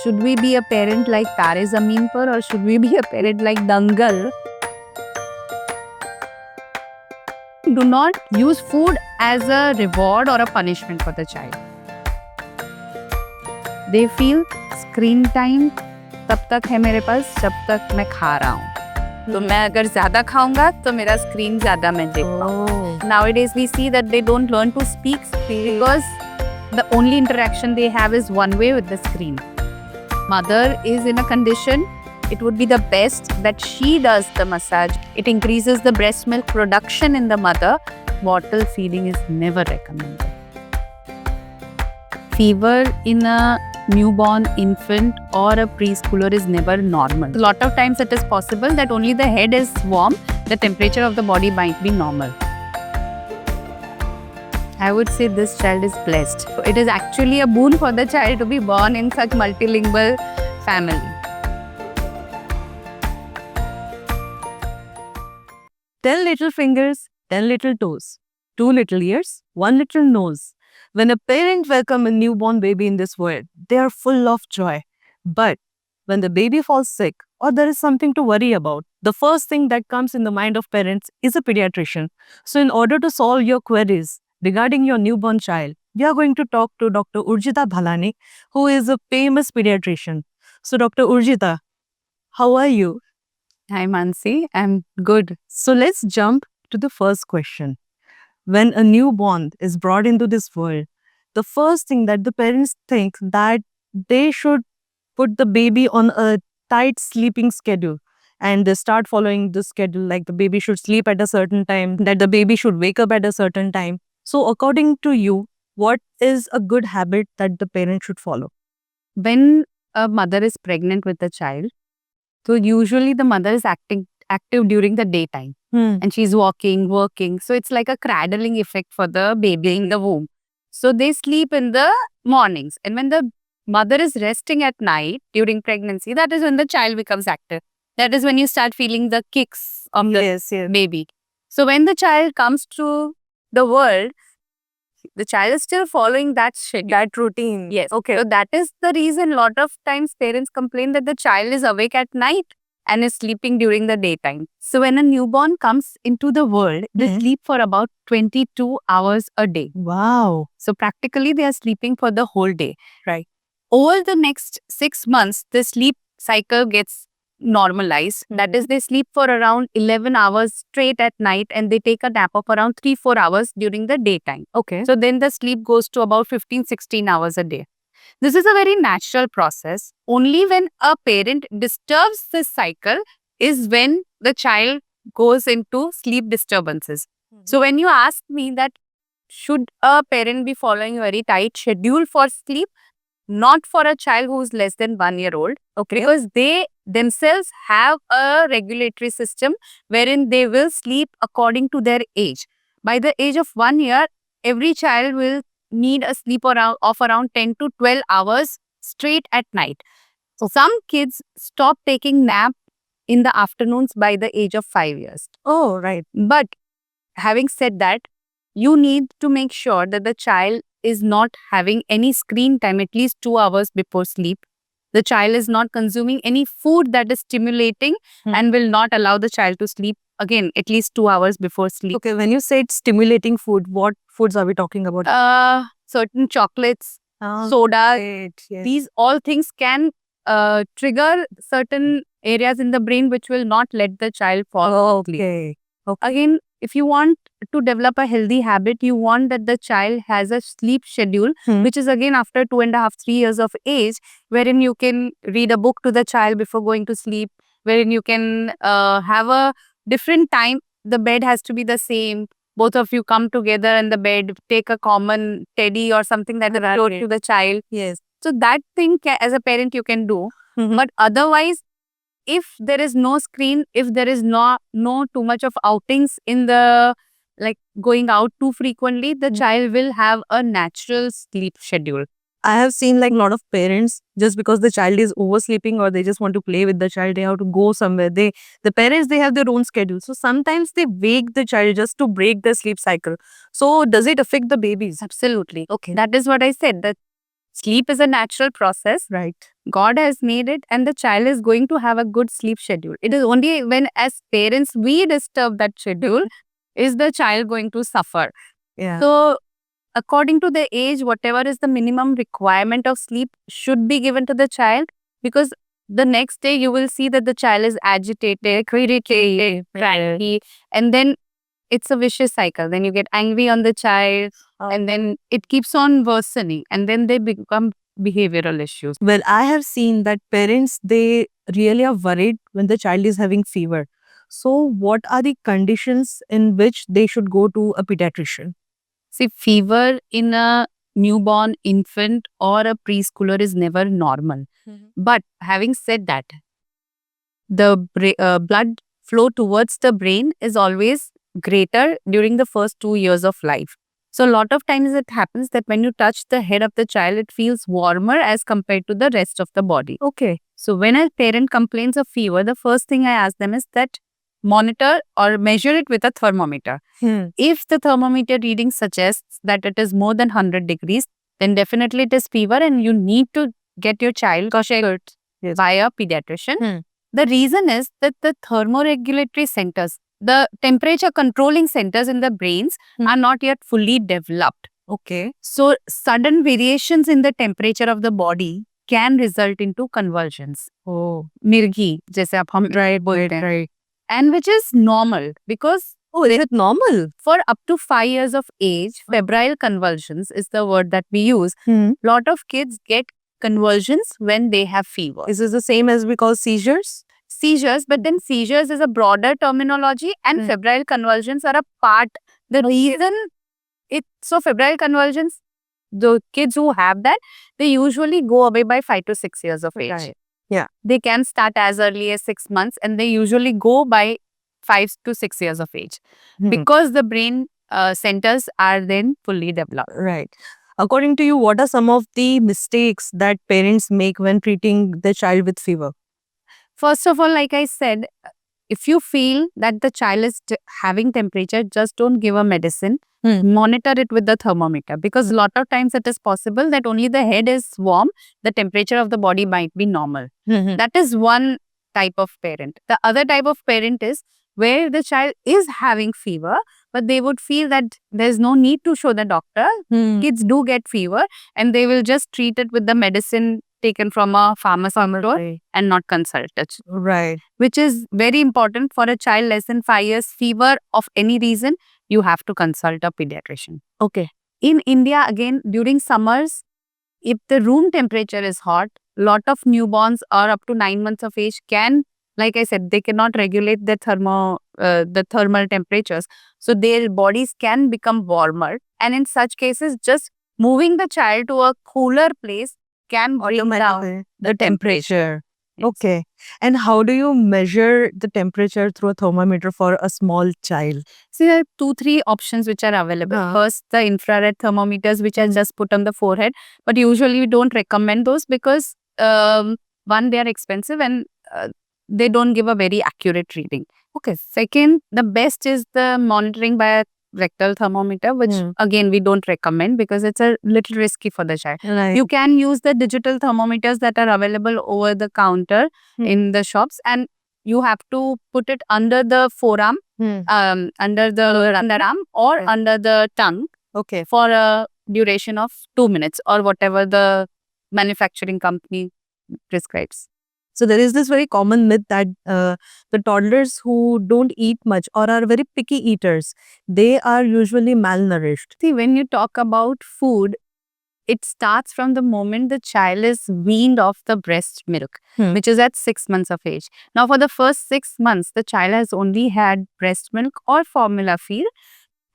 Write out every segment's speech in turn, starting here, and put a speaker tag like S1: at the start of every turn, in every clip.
S1: should we be a parent like Tare Zameen Par or should we be a parent like Dangal? Do not use food as a reward or a punishment for the child. They feel screen time तब तक है मेरे पास जब तक मैं खा रहा हूँ. तो मैं अगर ज़्यादा खाऊंगा तो मेरा स्क्रीन ज़्यादा मैं देख पाऊँ. Nowadays we see that they don't learn to speak because the only interaction they have is one way with the screen. Mother is in a condition, it would be the best that she does the massage. It increases the breast milk production in the mother. Bottle feeding is never recommended. Fever in a newborn infant or a preschooler is never normal. A lot of times it is possible that only the head is warm, the temperature of the body might be normal. I would say this child is blessed. It is actually a boon for the child to be born in such multilingual family.
S2: 10 little fingers, 10 little toes, 2 little ears, 1 little nose. When a parent welcomes a newborn baby in this world, they are full of joy. But when the baby falls sick or there is something to worry about, the first thing that comes in the mind of parents is a pediatrician. So in order to solve your queries regarding your newborn child, we are going to talk to Dr. Urjita Bhalani, who is a famous pediatrician. So Dr. Urjita, how are you?
S1: Hi Mansi, I'm good.
S2: So let's jump to the first question. When a newborn is brought into this world, the first thing that the parents think that they should put the baby on a tight sleeping schedule and they start following the schedule, like the baby should sleep at a certain time, that the baby should wake up at a certain time. So according to you, what is a good habit that the parent should follow?
S1: When a mother is pregnant with a child, so usually the mother is active during the daytime and she's walking, working. So it's like a cradling effect for the baby in the womb. So they sleep in the mornings. And when the mother is resting at night during pregnancy, that is when the child becomes active. That is when you start feeling the kicks of the baby. So when the child comes to the world, the child is still following that schedule.
S2: That routine.
S1: Yes. Okay. So that is the reason a lot of times parents complain that the child is awake at night and is sleeping during the daytime. So when a newborn comes into the world, they sleep for about 22 hours a day.
S2: Wow.
S1: So practically they are sleeping for the whole day.
S2: Right.
S1: Over the next 6 months, the sleep cycle gets normalized. That is, they sleep for around 11 hours straight at night and they take a nap of around 3-4 hours during the daytime.
S2: Okay.
S1: So then the sleep goes to about 15-16 hours a day. This is a very natural process. Only when a parent disturbs this cycle is when the child goes into sleep disturbances. So when you ask me that should a parent be following a very tight schedule for sleep, not for a child who is less than 1 year old, okay, because they themselves have a regulatory system wherein they will sleep according to their age. By the age of 1 year, every child will need a sleep of around 10 to 12 hours straight at night. So some kids stop taking nap in the afternoons by the age of 5 years.
S2: Oh, right.
S1: But having said that, you need to make sure that the child is not having any screen time at least 2 hours before sleep. The child is not consuming any food that is stimulating and will not allow the child to sleep again at least 2 hours before sleep.
S2: Okay, when you said stimulating food, what foods are we talking about?
S1: Certain chocolates, soda, these all things can trigger certain areas in the brain which will not let the child fall asleep. Again, if you want to develop a healthy habit, you want that the child has a sleep schedule, which is again after 2.5-3 years of age, wherein you can read a book to the child before going to sleep, wherein you can have a different time. The bed has to be the same. Both of you come together in the bed, take a common teddy or something that is close to the child.
S2: Yes.
S1: So that thing as a parent you can do. But otherwise, if there is no screen, if there is no too much of outings in the, like going out too frequently, the child will have a natural sleep schedule.
S2: I have seen like a lot of parents, just because the child is oversleeping or they just want to play with the child, they have to go somewhere. The parents, they have their own schedule. So sometimes they wake the child just to break the sleep cycle. So does it affect the babies?
S1: Absolutely. Okay. That is what I said. That Sleep is a natural process.
S2: Right.
S1: God has made it, and the child is going to have a good sleep schedule. It is only when, as parents, we disturb that schedule, is the child going to suffer.
S2: Yeah.
S1: So, according to the age, whatever is the minimum requirement of sleep should be given to the child, because the next day you will see that the child is agitated, irritated, cranky, and then it's a vicious cycle. Then you get angry on the child, and then it keeps on worsening, and then they become behavioral issues.
S2: Well, I have seen that parents, they really are worried when the child is having fever. So, what are the conditions in which they should go to a pediatrician?
S1: See, fever in a newborn infant or a preschooler is never normal. But having said that, the blood flow towards the brain is always greater during the first 2 years of life. So, a lot of times it happens that when you touch the head of the child, it feels warmer as compared to the rest of the body.
S2: Okay.
S1: So, when a parent complains of fever, the first thing I ask them is that monitor or measure it with a thermometer. If the thermometer reading suggests that it is more than 100 degrees, then definitely it is fever and you need to get your child checked by a pediatrician. The reason is that the thermoregulatory centers, the temperature controlling centers in the brains are not yet fully developed.
S2: Okay.
S1: So, sudden variations in the temperature of the body can result into convulsions.
S2: Oh.
S1: मिर्गी जैसे आप हम बोलते हैं,
S2: Right.
S1: and which is normal because
S2: Oh, is it normal?
S1: for up to 5 years of age, febrile convulsions is the word that we use. Lot of kids get convulsions when they have fever.
S2: Is this the same as we call seizures?
S1: Seizures, but then seizures is a broader terminology, and febrile convulsions are a part. The reason so febrile convulsions, the kids who have that, they usually go away by 5 to 6 years of age.
S2: Right. Yeah.
S1: They can start as early as 6 months, and they usually go by 5 to 6 years of age because the brain centers are then fully developed.
S2: Right. According to you, what are some of the mistakes that parents make when treating the child with fever?
S1: First of all, like I said, if you feel that the child is having temperature, just don't give a medicine. Monitor it with the thermometer, because a lot of times it is possible that only the head is warm, the temperature of the body might be normal. That is one type of parent. The other type of parent is where the child is having fever, but they would feel that there's no need to show the doctor. Kids do get fever and they will just treat it with the medicine taken from a pharmacy store and not consult it.
S2: Right.
S1: Which is very important for a child less than 5 years. Fever of any reason, you have to consult a pediatrician.
S2: Okay.
S1: In India, again, during summers, if the room temperature is hot, lot of newborns or up to 9 months of age can, like I said, they cannot regulate the thermal temperatures. So their bodies can become warmer. And in such cases, just moving the child to a cooler place can bring down the temperature. Yes.
S2: Okay. And how do you measure the temperature through a thermometer for a small child?
S1: See, there are 2-3 options which are available. First, the infrared thermometers, which are just put on the forehead. But usually we don't recommend those because one, they are expensive and they don't give a very accurate reading. Okay. Second, the best is the monitoring by a rectal thermometer, which again we don't recommend because it's a little risky for the child.
S2: Right.
S1: You can use the digital thermometers that are available over the counter in the shops, and you have to put it under the forearm, under the underarm or under the tongue.
S2: Okay.
S1: For a duration of 2 minutes or whatever the manufacturing company prescribes.
S2: So there is this very common myth that the toddlers who don't eat much or are very picky eaters, they are usually malnourished.
S1: See, when you talk about food, it starts from the moment the child is weaned off the breast milk, which is at 6 months of age. Now, for the first 6 months, the child has only had breast milk or formula feed,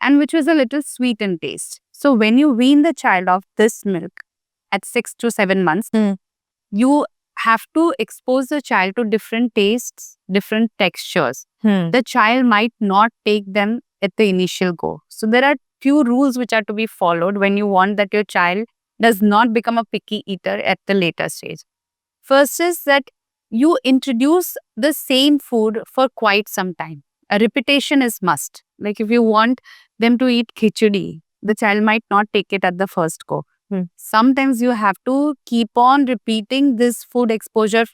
S1: and which was a little sweet in taste. So, when you wean the child off this milk at 6 to 7 months, you have to expose the child to different tastes, different textures. The child might not take them at the initial go. So there are few rules which are to be followed when you want that your child does not become a picky eater at the later stage. First is that you introduce the same food for quite some time. A repetition is must. Like if you want them to eat khichdi, the child might not take it at the first go. Sometimes you have to keep on repeating this food exposure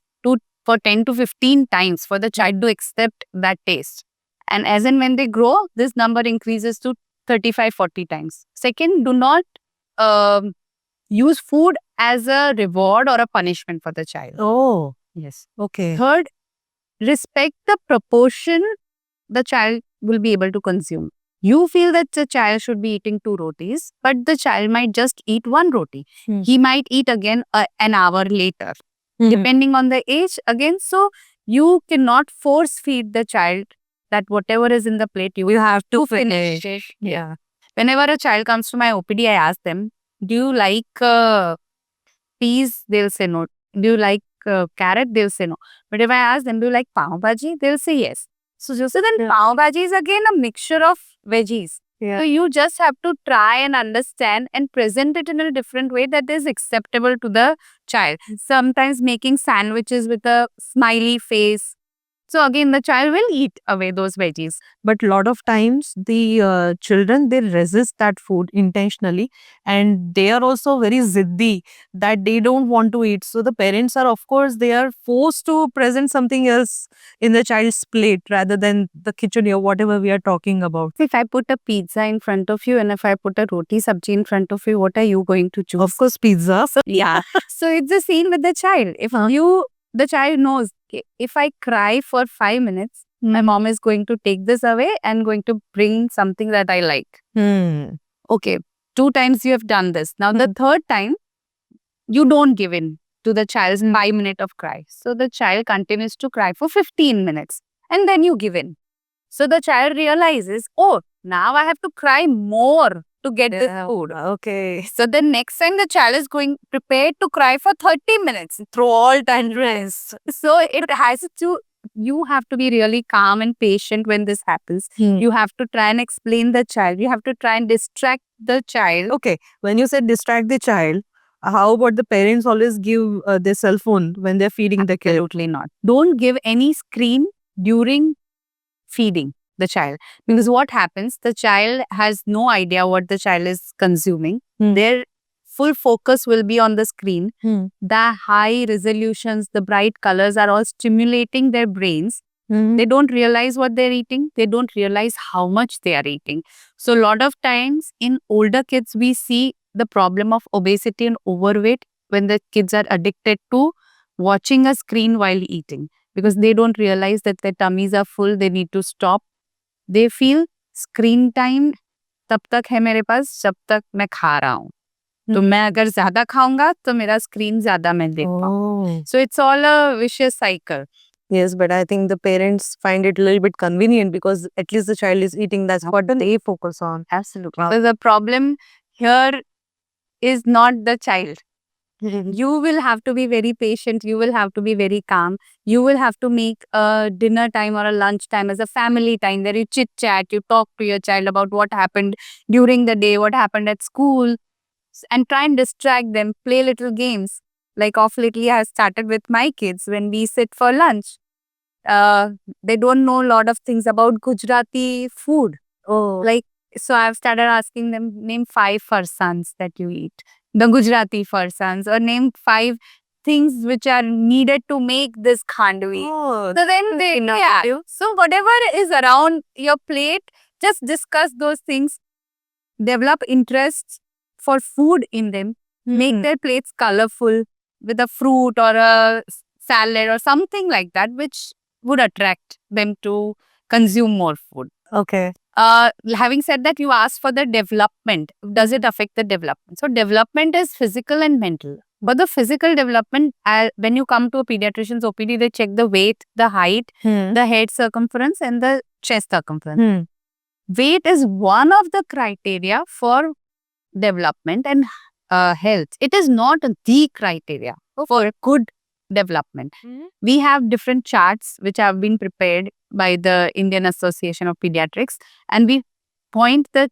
S1: for 10 to 15 times for the child to accept that taste. And as and when they grow, this number increases to 35, 40 times. Second, do not um, use food as a reward or a punishment for the child.
S2: Oh,
S1: Yes.
S2: okay.
S1: Third, respect the proportion the child will be able to consume. You feel that the child should be eating 2 rotis, but the child might just eat 1 roti. He might eat again an hour later, depending on the age again. So you cannot force feed the child that whatever is in the plate, you
S2: have
S1: to finish it. Yeah. Whenever a child comes to my OPD, I ask them, do you like peas? They'll say no. Do you like carrot? They'll say no. But if I ask them, do you like pav bhaji? They'll say yes. So then pav bhaji is again a mixture of veggies. So you just have to try and understand and present it in a different way that is acceptable to the child. Sometimes making sandwiches with a smiley face. So again, the child will eat away those veggies.
S2: But a lot of times the children, they resist that food intentionally, and they are also very ziddy that they don't want to eat. So the parents are, of course, they are forced to present something else in the child's plate rather than the khichdi or whatever we are talking about.
S1: If I put a pizza in front of you and if I put a roti sabji in front of you, what are you going to choose?
S2: Of course, pizza.
S1: Yeah. So it's the same with the child. If the child knows, okay, if I cry for 5 minutes, my mom is going to take this away and going to bring something that I like. Okay, 2 times you have done this. Now the third time, you don't give in to the child's 5 minutes of cry. So the child continues to cry for 15 minutes and then you give in. So the child realizes, oh, now I have to cry more to get this food.
S2: Okay.
S1: So the next time the child is going prepared to cry for 30 minutes through all tantrums. So it has to, you have to be really calm and patient when this happens. You have to try and explain the child. You have to try and distract the child.
S2: Okay. When you said distract the child, how about the parents always give their cell phone when they're feeding the kid?
S1: Absolutely not. Don't give any screen during feeding the child, because what happens, the child has no idea what the child is consuming. Their full focus will be on the screen. The high resolutions, the bright colors are all stimulating their brains. They don't realize what they're eating. They don't realize how much they are eating. So a lot of times in older kids, we see the problem of obesity and overweight when the kids are addicted to watching a screen while eating, because they don't realize that their tummies are full. They need to stop. They feel screen time तब तक है मेरे पास जब तक मैं खा रहा हूँ. तो मैं अगर ज्यादा खाऊंगा तो मेरा स्क्रीन ज्यादा मैं देख पाऊँ. So it's all a vicious cycle.
S2: Yes, but I think the parents find it a little bit convenient because at least the child is eating. That's what they focus on.
S1: Absolutely. So the problem here is not the child. You will have to be very patient. You will have to be very calm. You will have to make a dinner time or a lunch time as a family time where you chit chat, you talk to your child about what happened during the day, what happened at school, and try and distract them, play little games. Like off lately, I have started with my kids when we sit for lunch. They don't know a lot of things about Gujarati food. Like, so I've started asking them, name 5 farsans that you eat. The Gujarati farsans, or name 5 things which are needed to make this khandvi. So then they, so whatever is around your plate, just discuss those things. Develop interests for food in them. Make their plates colorful with a fruit or a salad or something like that, which would attract them to consume more food.
S2: Okay.
S1: Having said that, you asked for the development. Does it affect the development? So development is physical and mental. But the physical development, when you come to a pediatrician's OPD, they check the weight, the height, the head circumference and the chest circumference. Weight is one of the criteria for development and health. It is not the criteria for good development. We have different charts which have been prepared by the Indian Association of Pediatrics, and we point the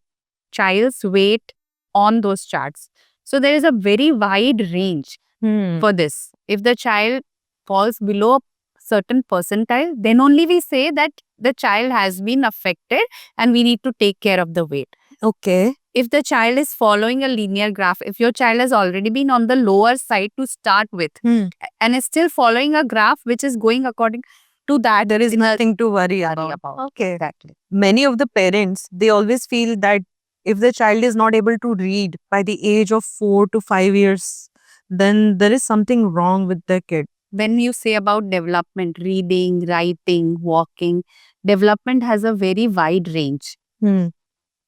S1: child's weight on those charts. So there is a very wide range for this. If the child falls below a certain percentile, then only we say that the child has been affected and we need to take care of the weight.
S2: Okay.
S1: if the child is following a linear graph, if your child has already been on the lower side to start with and is still following a graph which is going according to that,
S2: There is nothing to worry
S1: worry
S2: about.
S1: about.
S2: Okay.
S1: Exactly.
S2: Many of the parents, they always feel that if the child is not able to read by the age of 4 to 5 years, then there is something wrong with the kid.
S1: When you say about development, reading, writing, walking, development has a very wide range.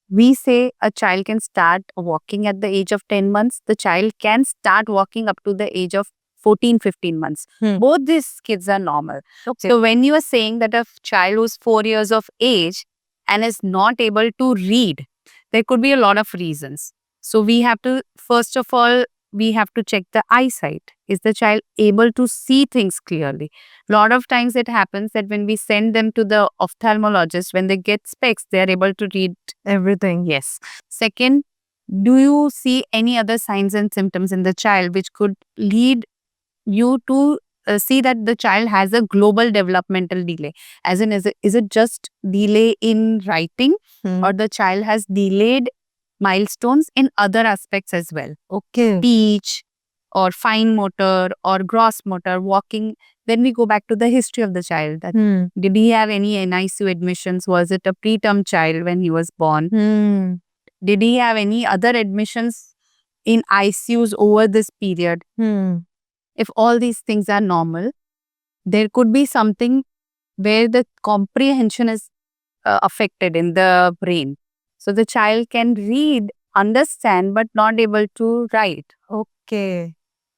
S1: We say a child can start walking at the age of 10 months. The child can start walking up to the age of 14, 15 months. Both these kids are normal.
S2: Okay.
S1: So when you are saying that a child who's 4 years of age and is not able to read, there could be a lot of reasons. So we have to, first of all, we have to check the eyesight. Is the child able to see things clearly? A lot of times it happens that when we send them to the ophthalmologist, when they get specs, they are able to read
S2: Everything.
S1: Yes. Second, do you see any other signs and symptoms in the child which could lead you to see that the child has a global developmental delay? As in, is it just delay in writing or the child has delayed milestones in other aspects as well?
S2: Okay.
S1: Speech or fine motor or gross motor, walking. Then we go back to the history of the child. That did he have any NICU admissions? Was it a preterm child when he was born? Did he have any other admissions in ICUs over this period? If all these things are normal, there could be something where the comprehension is affected in the brain. So the child can read, understand, but not able to write.
S2: Okay.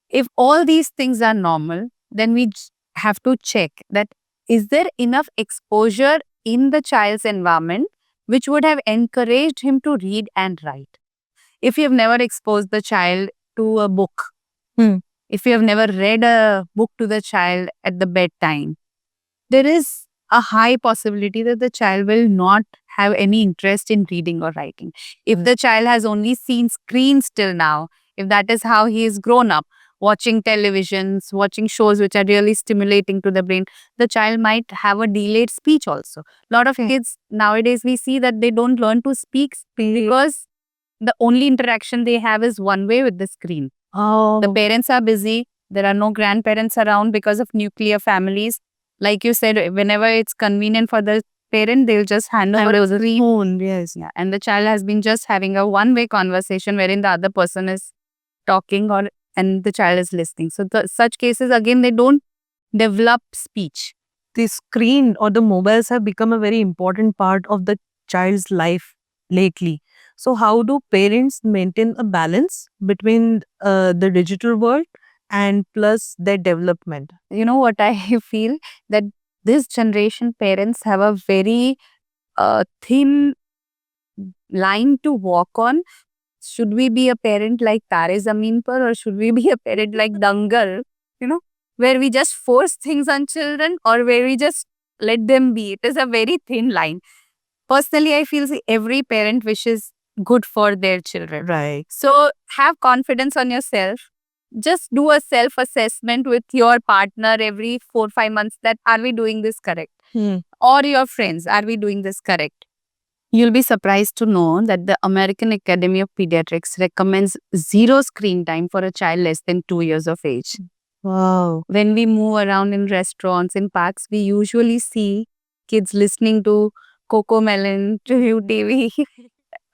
S1: If all these things are normal, then we have to check that is there enough exposure in the child's environment which would have encouraged him to read and write. If you have never exposed the child to a book, if you have never read a book to the child at the bedtime, there is a high possibility that the child will not have any interest in reading or writing. If the child has only seen screens till now, if that is how he is grown up, watching televisions, watching shows which are really stimulating to the brain, the child might have a delayed speech also. A lot of kids nowadays, we see that they don't learn to speak because the only interaction they have is one way with the screen.
S2: Oh.
S1: The parents are busy. There are no grandparents around because of nuclear families. Like you said, whenever it's convenient for the parent, they'll just hand over the screen.
S2: Phone, yes.
S1: Yeah, and the child has been just having a one-way conversation wherein the other person is talking and the child is listening. So such cases, again, they don't develop speech.
S2: The screen or the mobiles have become a very important part of the child's life lately. So how do parents maintain a balance between the digital world and plus their development?
S1: You know what I feel? That this generation parents have a very thin line to walk on. Should we be a parent like Tare Zameen Par or should we be a parent like Dangal? You know, where we just force things on children or where we just let them be. It is a very thin line. Personally, I feel every parent wishes good for their children.
S2: Right.
S1: So have confidence on yourself. Just do a self-assessment with your partner every 4-5 months that are we doing this correct? Or your friends, are we doing this correct? You'll be surprised to know that the American Academy of Pediatrics recommends 0 screen time for a child less than 2 years of age.
S2: Wow.
S1: When we move around in restaurants, in parks, we usually see kids listening to Coco Melon, to UTV,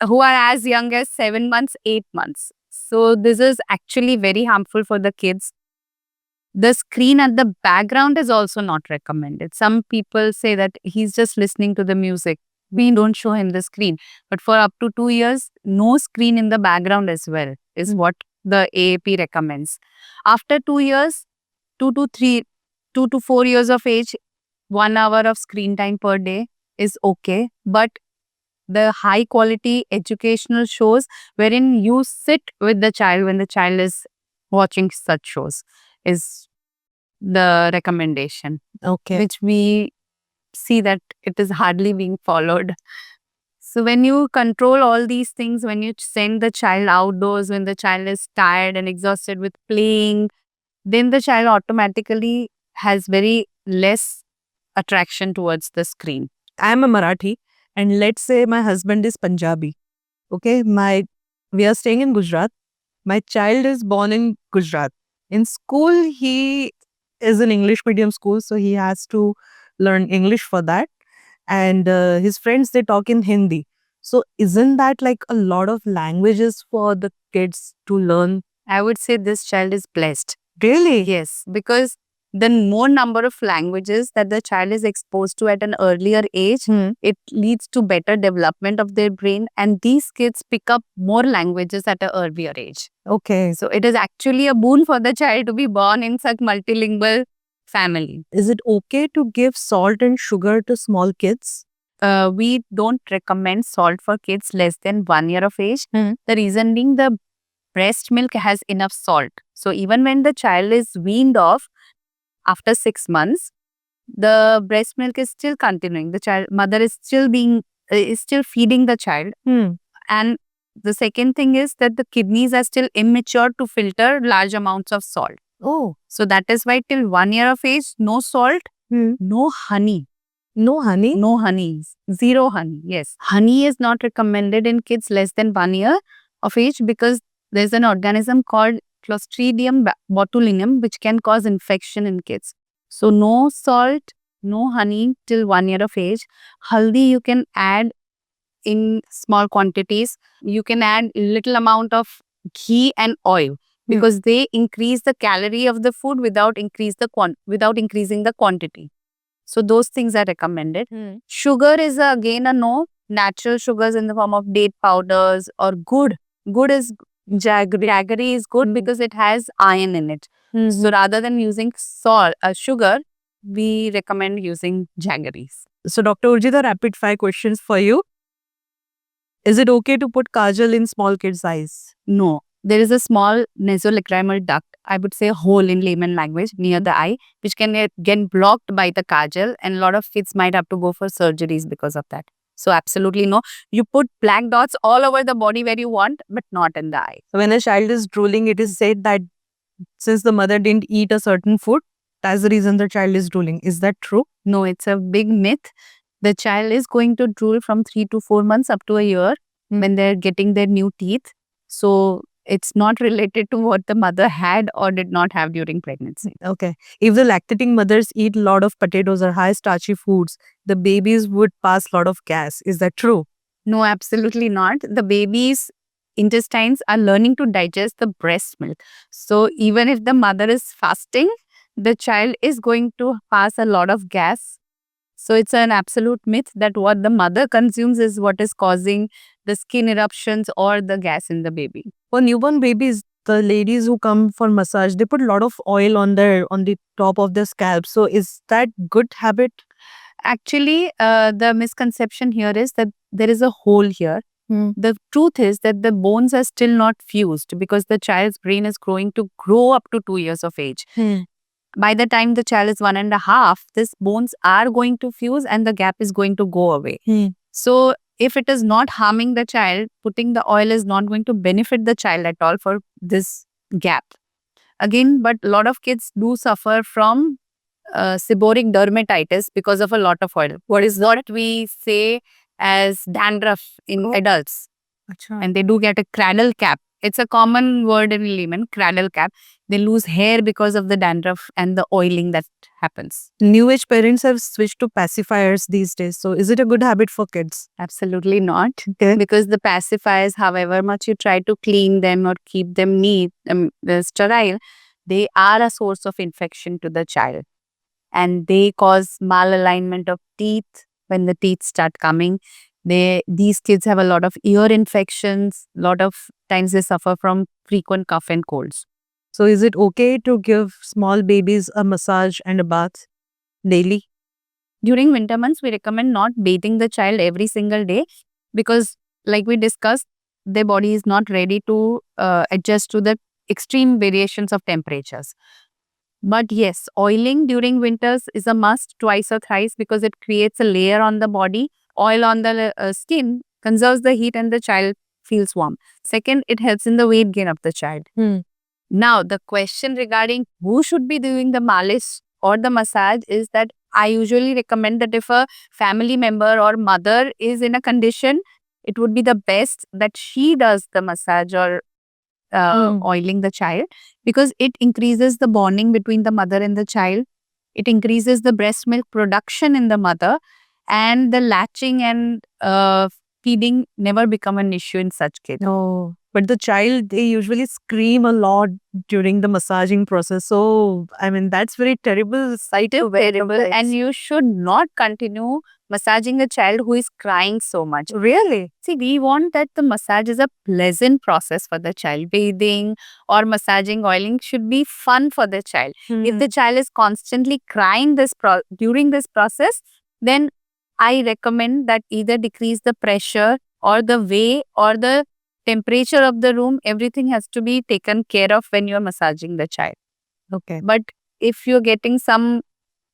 S1: who are as young as 7 months, 8 months. So this is actually very harmful for the kids. The screen at the background is also not recommended. Some people say that he's just listening to the music. We don't show him the screen. But for up to 2 years, no screen in the background as well is what the AAP recommends. After 2 years, 2 to 4 years of age, 1 hour of screen time per day is okay. But the high quality educational shows wherein you sit with the child when the child is watching such shows is the recommendation.
S2: Okay.
S1: Which we see that it is hardly being followed. So when you control all these things, when you send the child outdoors, when the child is tired and exhausted with playing, then the child automatically has very less attraction towards the screen.
S2: I'm a Marathi and let's say my husband is Punjabi. Okay, we are staying in Gujarat. My child is born in Gujarat. In school, he is in English medium school, so he has to learn English for that. And his friends, they talk in Hindi. So isn't that like a lot of languages for the kids to learn?
S1: I would say this child is blessed.
S2: Really?
S1: Yes, because the more number of languages that the child is exposed to at an earlier age, it leads to better development of their brain, and these kids pick up more languages at an earlier age.
S2: Okay.
S1: So it is actually a boon for the child to be born in such multilingual family.
S2: Is it okay to give salt and sugar to small kids?
S1: We don't recommend salt for kids less than 1 year of age.
S2: Hmm.
S1: The reason being the breast milk has enough salt. So even when the child is weaned off after 6 months, the breast milk is still continuing. The child mother is still feeding the child. And the second thing is that the kidneys are still immature to filter large amounts of salt.
S2: Oh.
S1: So that is why till 1 year of age, no salt, no honey.
S2: No honey?
S1: No honey. Zero honey. Yes. Honey is not recommended in kids less than 1 year of age because there's an organism called Clostridium botulinum which can cause infection in kids. So no salt, no honey till 1 year of age. Haldi you can add in small quantities. You can add little amount of ghee and oil because they increase the calorie of the food without increasing the quantity. So those things are recommended. Sugar is again a no. Natural sugars in the form of date powders or good. Good is jaggery is good because it has iron in it. So rather than using sugar, we recommend using jaggeries.
S2: So Dr. Urjita, rapid fire questions for you. Is it okay to put kajal in small kids' eyes?
S1: No. There is a small nasolacrimal duct, I would say a hole in layman language, near the eye, which can get blocked by the kajal, and a lot of kids might have to go for surgeries because of that. So absolutely no. You put black dots all over the body where you want, but not in the eye.
S2: So when a child is drooling, it is said that since the mother didn't eat a certain food, that's the reason the child is drooling. Is that true?
S1: No, it's a big myth. The child is going to drool from 3 to 4 months up to a year when they're getting their new teeth. So it's not related to what the mother had or did not have during pregnancy.
S2: Okay. If the lactating mothers eat a lot of potatoes or high starchy foods, the babies would pass a lot of gas. Is that true?
S1: No, absolutely not. The baby's intestines are learning to digest the breast milk. So even if the mother is fasting, the child is going to pass a lot of gas. So it's an absolute myth that what the mother consumes is what is causing the skin eruptions or the gas in the baby.
S2: For newborn babies, the ladies who come for massage, they put a lot of oil on the top of their scalp. So is that good habit?
S1: Actually, the misconception here is that there is a hole here. The truth is that the bones are still not fused because the child's brain is growing to grow up to 2 years of age. By the time the child is 1.5, these bones are going to fuse and the gap is going to go away. So if it is not harming the child, putting the oil is not going to benefit the child at all for this gap. Again, but a lot of kids do suffer from seborrheic dermatitis because of a lot of oil. What is what we say as dandruff in adults. And they do get a cradle cap. It's a common word in layman, cradle cap. They lose hair because of the dandruff and the oiling that happens.
S2: New age parents have switched to pacifiers these days. So is it a good habit for kids?
S1: Absolutely not. Because the pacifiers, however much you try to clean them or keep them neat, sterile, they are a source of infection to the child. And they cause malalignment of teeth when the teeth start coming. These kids have a lot of ear infections. A lot of times they suffer from frequent cough and colds.
S2: So is it okay to give small babies a massage and a bath daily?
S1: During winter months, we recommend not bathing the child every single day because, like we discussed, their body is not ready to adjust to the extreme variations of temperatures. But yes, oiling during winters is a must twice or thrice because it creates a layer on the body. Oil on the skin conserves the heat and the child feels warm. Second, it helps in the weight gain of the child. Now, the question regarding who should be doing the malish or the massage is that I usually recommend that if a family member or mother is in a condition it would be the best that she does the massage or oiling the child, because it increases the bonding between the mother and the child. It increases the breast milk production in the mother, and the latching and feeding never become an issue in such kids.
S2: No. But the child, they usually scream a lot during the massaging process. So, I mean, that's very terrible sight to wear.
S1: Terrible, and you should not continue massaging a child who is crying so much.
S2: Really?
S1: See, we want that the massage is a pleasant process for the child. Bathing or massaging, oiling should be fun for the child. If the child is constantly crying during this process, then I recommend that either decrease the pressure or the way or the temperature of the room. Everything has to be taken care of when you're massaging the child.
S2: Okay.
S1: But if you're getting some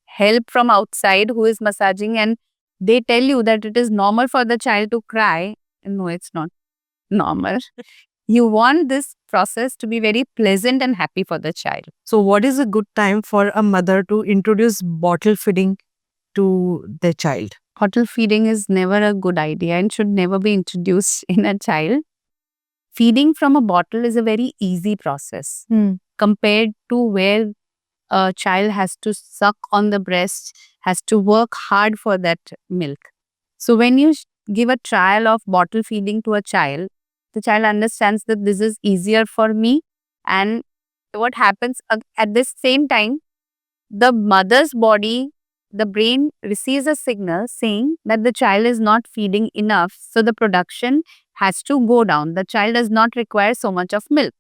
S1: help from outside who is massaging and they tell you that it is normal for the child to cry, no, it's not normal. You want this process to be very pleasant and happy for the child.
S2: So, what is a good time for a mother to introduce bottle feeding to their child?
S1: Bottle feeding is never a good idea and should never be introduced in a child. Feeding from a bottle is a very easy process compared to where a child has to suck on the breast, has to work hard for that milk. So when you give a trial of bottle feeding to a child, the child understands that this is easier for me. And what happens at this same time, the mother's body, the brain receives a signal saying that the child is not feeding enough. So the production has to go down. The child does not require so much of milk.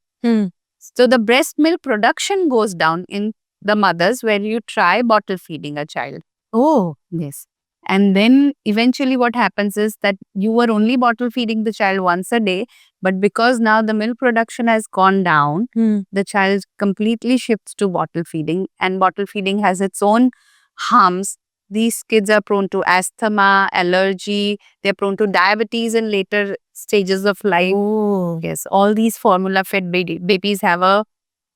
S1: So the breast milk production goes down in the mothers where you try bottle feeding a child.
S2: Oh,
S1: Yes. And then eventually what happens is that you were only bottle feeding the child once a day, but because now the milk production has gone down, the child completely shifts to bottle feeding, and bottle feeding has its own harms. These kids are prone to asthma, allergy, they're prone to diabetes in later stages of life.
S2: oh.
S1: Yes, all these formula fed babies have a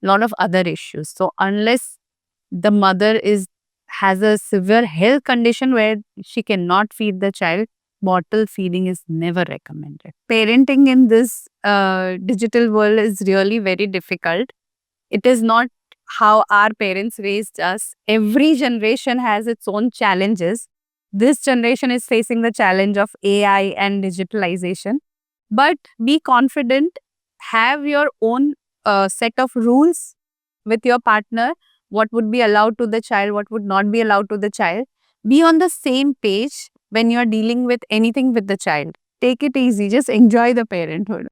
S1: lot of other issues. So unless the mother has a severe health condition where she cannot feed the child, bottle feeding is never recommended. Parenting in this digital world is really very difficult. It is not how our parents raised us. Every generation has its own challenges. This generation is facing the challenge of AI and digitalization. But be confident, have your own set of rules with your partner. What would be allowed to the child, what would not be allowed to the child. Be on the same page when you're dealing with anything with the child. Take it easy, just enjoy the parenthood.